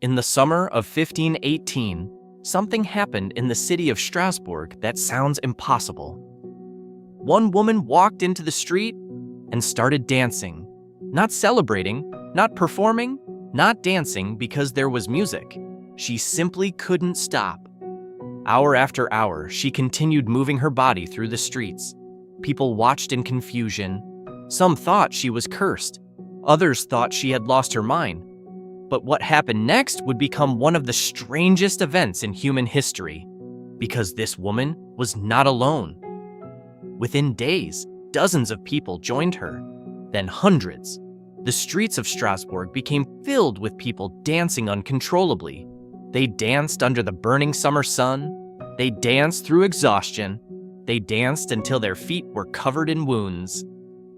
In the summer of 1518, something happened in the city of Strasbourg that sounds impossible. One woman walked into the street and started dancing. Not celebrating, not performing, not dancing because there was music. She simply couldn't stop. Hour after hour, she continued moving her body through the streets. People watched in confusion. Some thought she was cursed. Others thought she had lost her mind. But what happened next would become one of the strangest events in human history, because this woman was not alone. Within days, dozens of people joined her, then hundreds. The streets of Strasbourg became filled with people dancing uncontrollably. They danced under the burning summer sun. They danced through exhaustion. They danced until their feet were covered in wounds.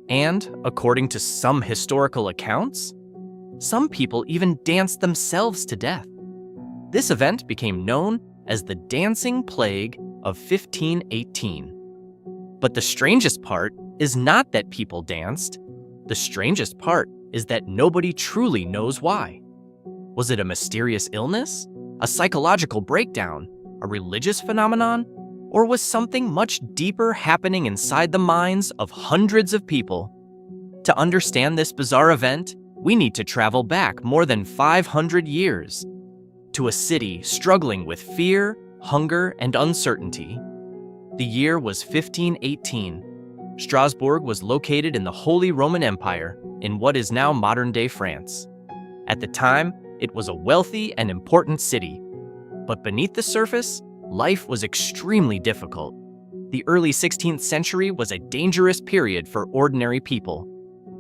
And, according to some historical accounts, some people even danced themselves to death. This event became known as the Dancing Plague of 1518. But the strangest part is not that people danced. The strangest part is that nobody truly knows why. Was it a mysterious illness? A psychological breakdown? A religious phenomenon? Or was something much deeper happening inside the minds of hundreds of people? To understand this bizarre event, we need to travel back more than 500 years to a city struggling with fear, hunger, and uncertainty. The year was 1518. Strasbourg was located in the Holy Roman Empire in what is now modern-day France. At the time, it was a wealthy and important city. But beneath the surface, life was extremely difficult. The early 16th century was a dangerous period for ordinary people.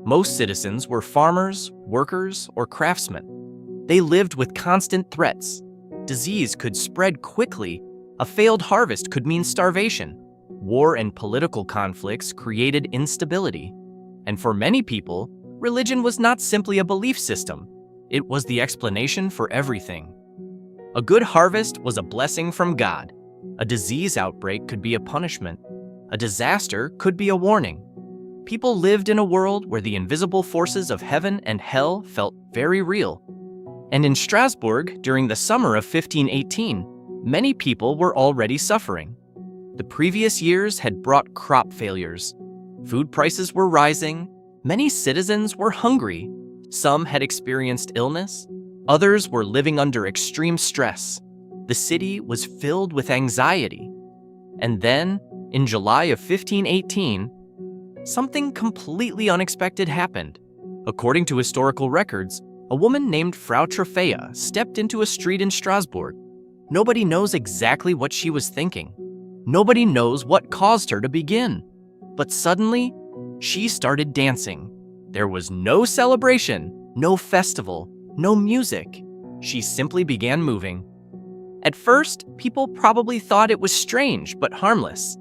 Most citizens were farmers, workers, or craftsmen. They lived with constant threats. Disease could spread quickly. A failed harvest could mean starvation. War and political conflicts created instability. And for many people, religion was not simply a belief system. It was the explanation for everything. A good harvest was a blessing from God. A disease outbreak could be a punishment. A disaster could be a warning. People lived in a world where the invisible forces of heaven and hell felt very real. And in Strasbourg, during the summer of 1518, many people were already suffering. The previous years had brought crop failures. Food prices were rising. Many citizens were hungry. Some had experienced illness. Others were living under extreme stress. The city was filled with anxiety. And then, in July of 1518, something completely unexpected happened. According to historical records, a woman named Frau Trophäa stepped into a street in Strasbourg. Nobody knows exactly what she was thinking. Nobody knows what caused her to begin. But suddenly, she started dancing. There was no celebration, no festival, no music. She simply began moving. At first, people probably thought it was strange but harmless.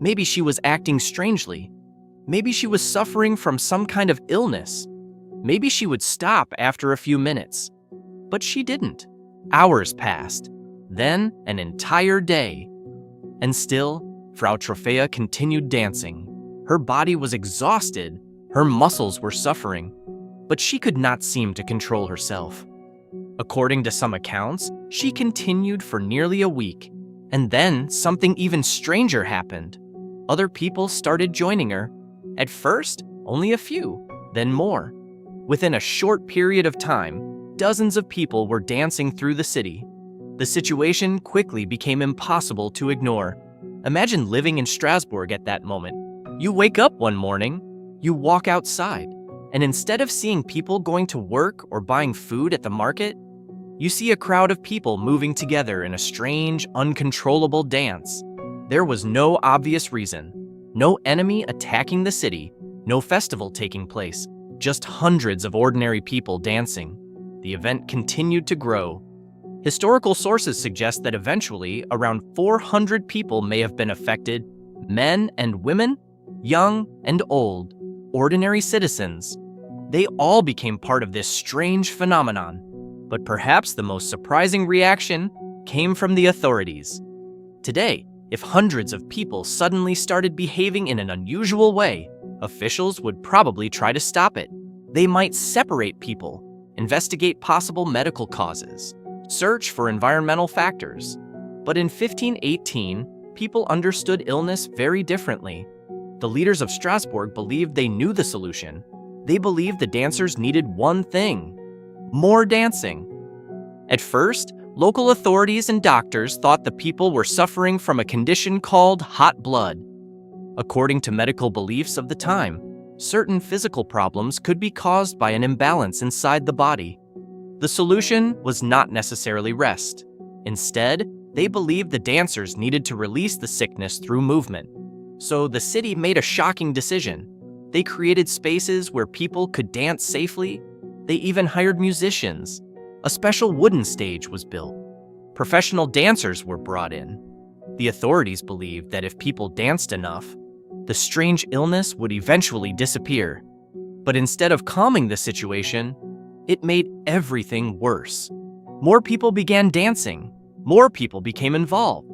Maybe she was acting strangely. Maybe she was suffering from some kind of illness. Maybe she would stop after a few minutes. But she didn't. Hours passed. Then an entire day. And still, Frau Trophäa continued dancing. Her body was exhausted. Her muscles were suffering. But she could not seem to control herself. According to some accounts, she continued for nearly a week. And then something even stranger happened. Other people started joining her. At first, only a few, then more. Within a short period of time, dozens of people were dancing through the city. The situation quickly became impossible to ignore. Imagine living in Strasbourg at that moment. You wake up one morning, you walk outside, and instead of seeing people going to work or buying food at the market, you see a crowd of people moving together in a strange, uncontrollable dance. There was no obvious reason. No enemy attacking the city, no festival taking place, just hundreds of ordinary people dancing. The event continued to grow. Historical sources suggest that eventually around 400 people may have been affected, men and women, young and old, ordinary citizens. They all became part of this strange phenomenon. But perhaps the most surprising reaction came from the authorities. Today, if hundreds of people suddenly started behaving in an unusual way, officials would probably try to stop it. They might separate people, investigate possible medical causes, search for environmental factors. But in 1518, people understood illness very differently. The leaders of Strasbourg believed they knew the solution. They believed the dancers needed one thing: more dancing. At first, local authorities and doctors thought the people were suffering from a condition called hot blood. According to medical beliefs of the time, certain physical problems could be caused by an imbalance inside the body. The solution was not necessarily rest. Instead, they believed the dancers needed to release the sickness through movement. So the city made a shocking decision. They created spaces where people could dance safely. They even hired musicians. A special wooden stage was built. Professional dancers were brought in. The authorities believed that if people danced enough, the strange illness would eventually disappear. But instead of calming the situation, it made everything worse. More people began dancing. More people became involved.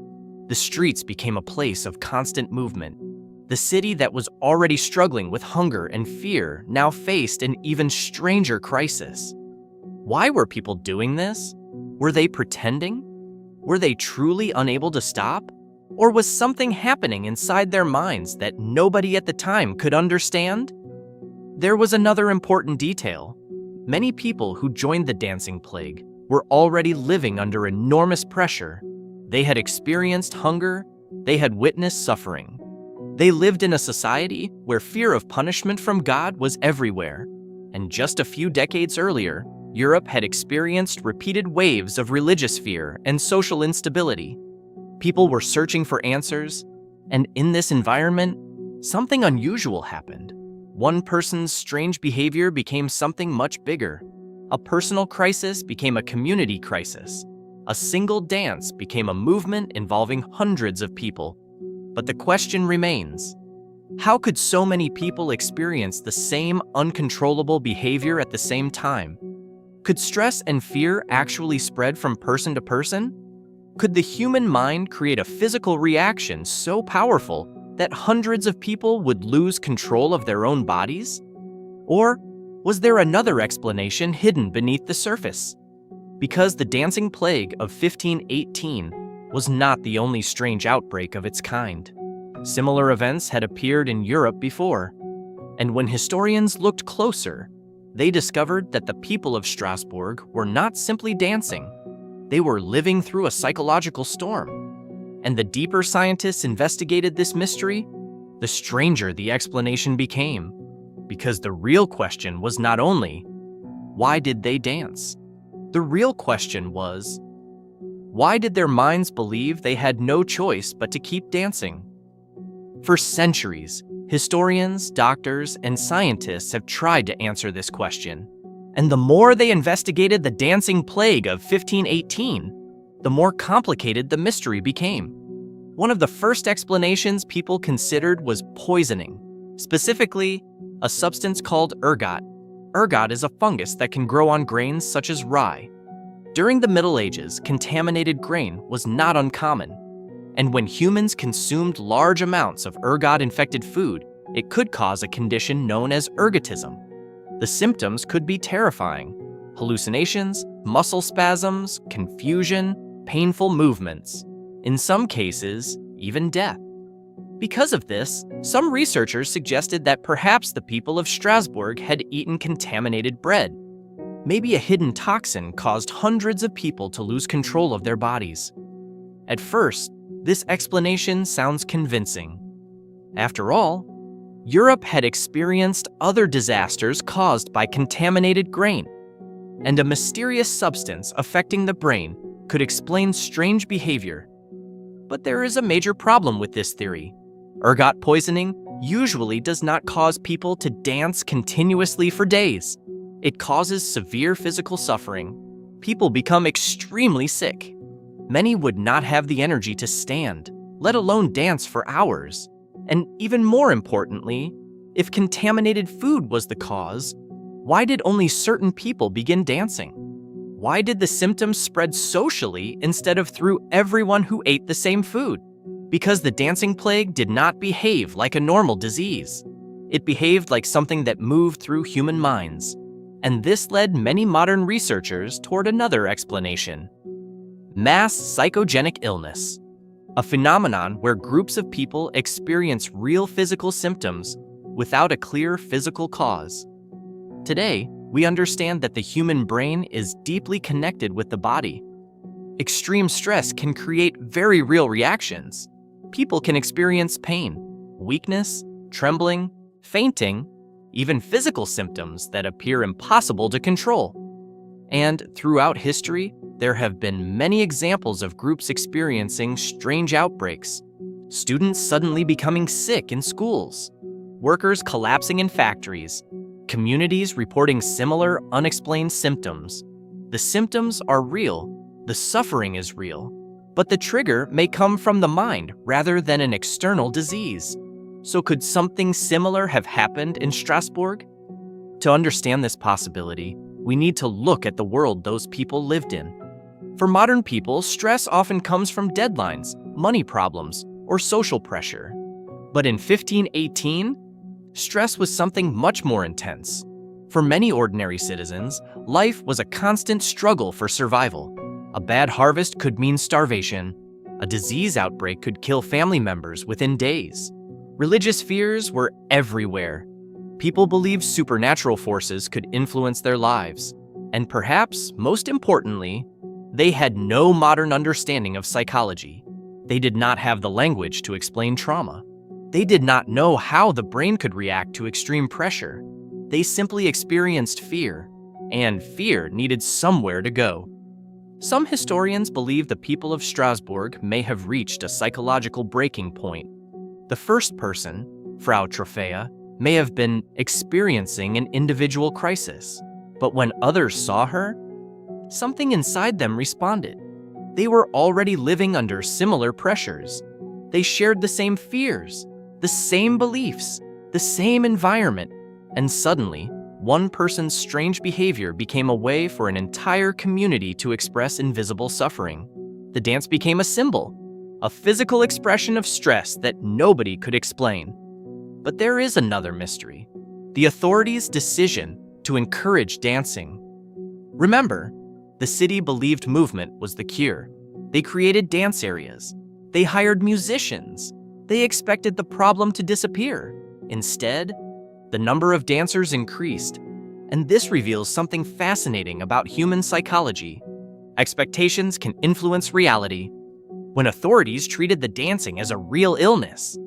The streets became a place of constant movement. The city that was already struggling with hunger and fear now faced an even stranger crisis. Why were people doing this? Were they pretending? Were they truly unable to stop? Or was something happening inside their minds that nobody at the time could understand? There was another important detail. Many people who joined the dancing plague were already living under enormous pressure. They had experienced hunger. They had witnessed suffering. They lived in a society where fear of punishment from God was everywhere. And just a few decades earlier, Europe had experienced repeated waves of religious fear and social instability. People were searching for answers, and in this environment, something unusual happened. One person's strange behavior became something much bigger. A personal crisis became a community crisis. A single dance became a movement involving hundreds of people. But the question remains: how could so many people experience the same uncontrollable behavior at the same time? Could stress and fear actually spread from person to person? Could the human mind create a physical reaction so powerful that hundreds of people would lose control of their own bodies? Or was there another explanation hidden beneath the surface? Because the dancing plague of 1518 was not the only strange outbreak of its kind. Similar events had appeared in Europe before, and when historians looked closer, they discovered that the people of Strasbourg were not simply dancing. They were living through a psychological storm. And the deeper scientists investigated this mystery, the stranger the explanation became. Because the real question was not only, why did they dance? The real question was, why did their minds believe they had no choice but to keep dancing? For centuries, historians, doctors, and scientists have tried to answer this question. And the more they investigated the dancing plague of 1518, the more complicated the mystery became. One of the first explanations people considered was poisoning, specifically a substance called ergot. Ergot is a fungus that can grow on grains such as rye. During the Middle Ages, contaminated grain was not uncommon. And when humans consumed large amounts of ergot-infected food, it could cause a condition known as ergotism. The symptoms could be terrifying: hallucinations, muscle spasms, confusion, painful movements. In some cases, even death. Because of this, some researchers suggested that perhaps the people of Strasbourg had eaten contaminated bread. Maybe a hidden toxin caused hundreds of people to lose control of their bodies. At first, this explanation sounds convincing. After all, Europe had experienced other disasters caused by contaminated grain, and a mysterious substance affecting the brain could explain strange behavior. But there is a major problem with this theory. Ergot poisoning usually does not cause people to dance continuously for days. It causes severe physical suffering. People become extremely sick. Many would not have the energy to stand, let alone dance for hours. And even more importantly, if contaminated food was the cause, why did only certain people begin dancing? Why did the symptoms spread socially instead of through everyone who ate the same food? Because the dancing plague did not behave like a normal disease. It behaved like something that moved through human minds. And this led many modern researchers toward another explanation: mass psychogenic illness, a phenomenon where groups of people experience real physical symptoms without a clear physical cause. Today, we understand that the human brain is deeply connected with the body. Extreme stress can create very real reactions. People can experience pain, weakness, trembling, fainting, even physical symptoms that appear impossible to control. And throughout history, there have been many examples of groups experiencing strange outbreaks. Students suddenly becoming sick in schools, workers collapsing in factories, communities reporting similar unexplained symptoms. The symptoms are real, the suffering is real, but the trigger may come from the mind rather than an external disease. So could something similar have happened in Strasbourg? To understand this possibility, we need to look at the world those people lived in. For modern people, stress often comes from deadlines, money problems, or social pressure. But in 1518, stress was something much more intense. For many ordinary citizens, life was a constant struggle for survival. A bad harvest could mean starvation. A disease outbreak could kill family members within days. Religious fears were everywhere. People believed supernatural forces could influence their lives. And perhaps, most importantly, they had no modern understanding of psychology. They did not have the language to explain trauma. They did not know how the brain could react to extreme pressure. They simply experienced fear, and fear needed somewhere to go. Some historians believe the people of Strasbourg may have reached a psychological breaking point. The first person, Frau Trophea, may have been experiencing an individual crisis, but when others saw her, something inside them responded. They were already living under similar pressures. They shared the same fears, the same beliefs, the same environment, and suddenly, one person's strange behavior became a way for an entire community to express invisible suffering. The dance became a symbol, a physical expression of stress that nobody could explain. But there is another mystery: the authorities' decision to encourage dancing. Remember, the city believed movement was the cure. They created dance areas. They hired musicians. They expected the problem to disappear. Instead, the number of dancers increased, and this reveals something fascinating about human psychology. Expectations can influence reality. When authorities treated the dancing as a real illness,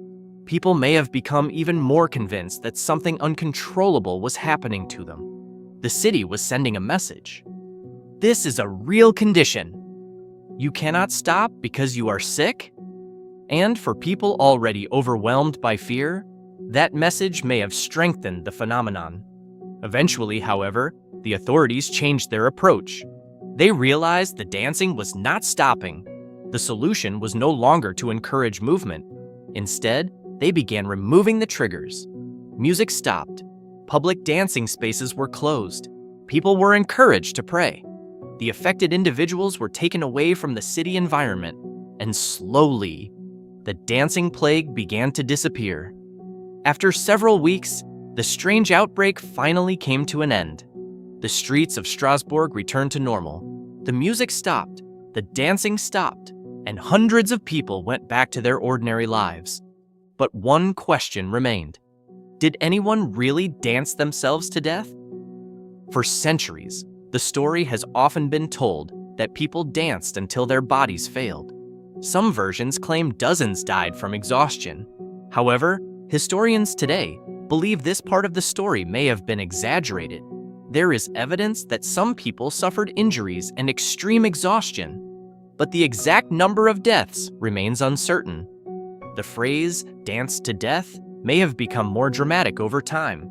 people may have become even more convinced that something uncontrollable was happening to them. The city was sending a message. This is a real condition. You cannot stop because you are sick? And for people already overwhelmed by fear, that message may have strengthened the phenomenon. Eventually, however, the authorities changed their approach. They realized the dancing was not stopping. The solution was no longer to encourage movement. Instead, they began removing the triggers. Music stopped. Public dancing spaces were closed. People were encouraged to pray. The affected individuals were taken away from the city environment, and slowly, the dancing plague began to disappear. After several weeks, the strange outbreak finally came to an end. The streets of Strasbourg returned to normal. The music stopped, the dancing stopped, and hundreds of people went back to their ordinary lives. But one question remained. Did anyone really dance themselves to death? For centuries, the story has often been told that people danced until their bodies failed. Some versions claim dozens died from exhaustion. However, historians today believe this part of the story may have been exaggerated. There is evidence that some people suffered injuries and extreme exhaustion, but the exact number of deaths remains uncertain. The phrase "dance to death" may have become more dramatic over time.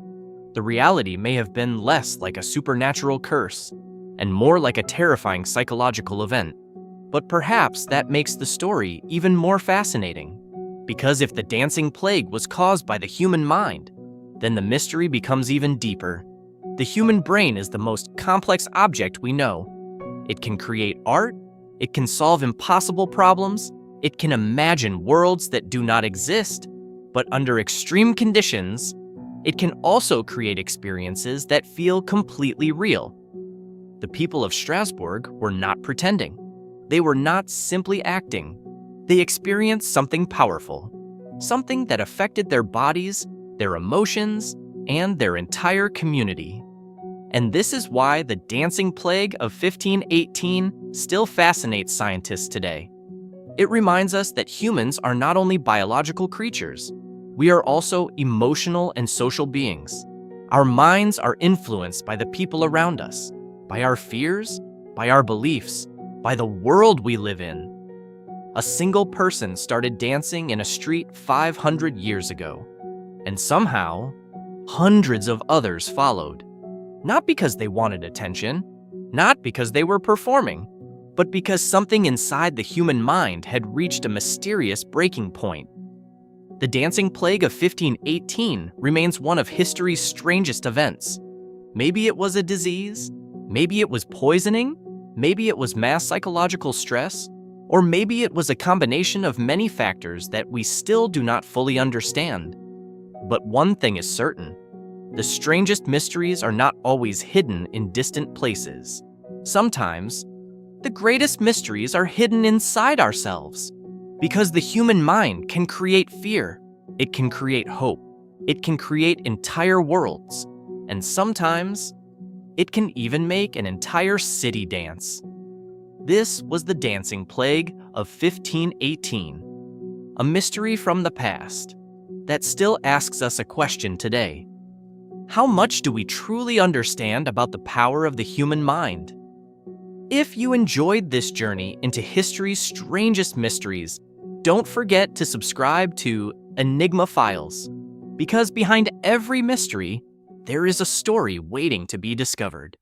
The reality may have been less like a supernatural curse and more like a terrifying psychological event. But perhaps that makes the story even more fascinating. Because if the dancing plague was caused by the human mind, then the mystery becomes even deeper. The human brain is the most complex object we know. It can create art, it can solve impossible problems, it can imagine worlds that do not exist, but under extreme conditions, it can also create experiences that feel completely real. The people of Strasbourg were not pretending. They were not simply acting. They experienced something powerful, something that affected their bodies, their emotions, and their entire community. And this is why the dancing plague of 1518 still fascinates scientists today. It reminds us that humans are not only biological creatures, we are also emotional and social beings. Our minds are influenced by the people around us, by our fears, by our beliefs, by the world we live in. A single person started dancing in a street 500 years ago, and somehow, hundreds of others followed. Not because they wanted attention, not because they were performing, but because something inside the human mind had reached a mysterious breaking point. The dancing plague of 1518 remains one of history's strangest events. Maybe it was a disease, maybe it was poisoning, maybe it was mass psychological stress, or maybe it was a combination of many factors that we still do not fully understand. But one thing is certain: the strangest mysteries are not always hidden in distant places. Sometimes, the greatest mysteries are hidden inside ourselves. Because the human mind can create fear, it can create hope, it can create entire worlds, and sometimes it can even make an entire city dance. This was the dancing plague of 1518, a mystery from the past that still asks us a question today. How much do we truly understand about the power of the human mind? If you enjoyed this journey into history's strangest mysteries, don't forget to subscribe to Enigma Files, because behind every mystery, there is a story waiting to be discovered.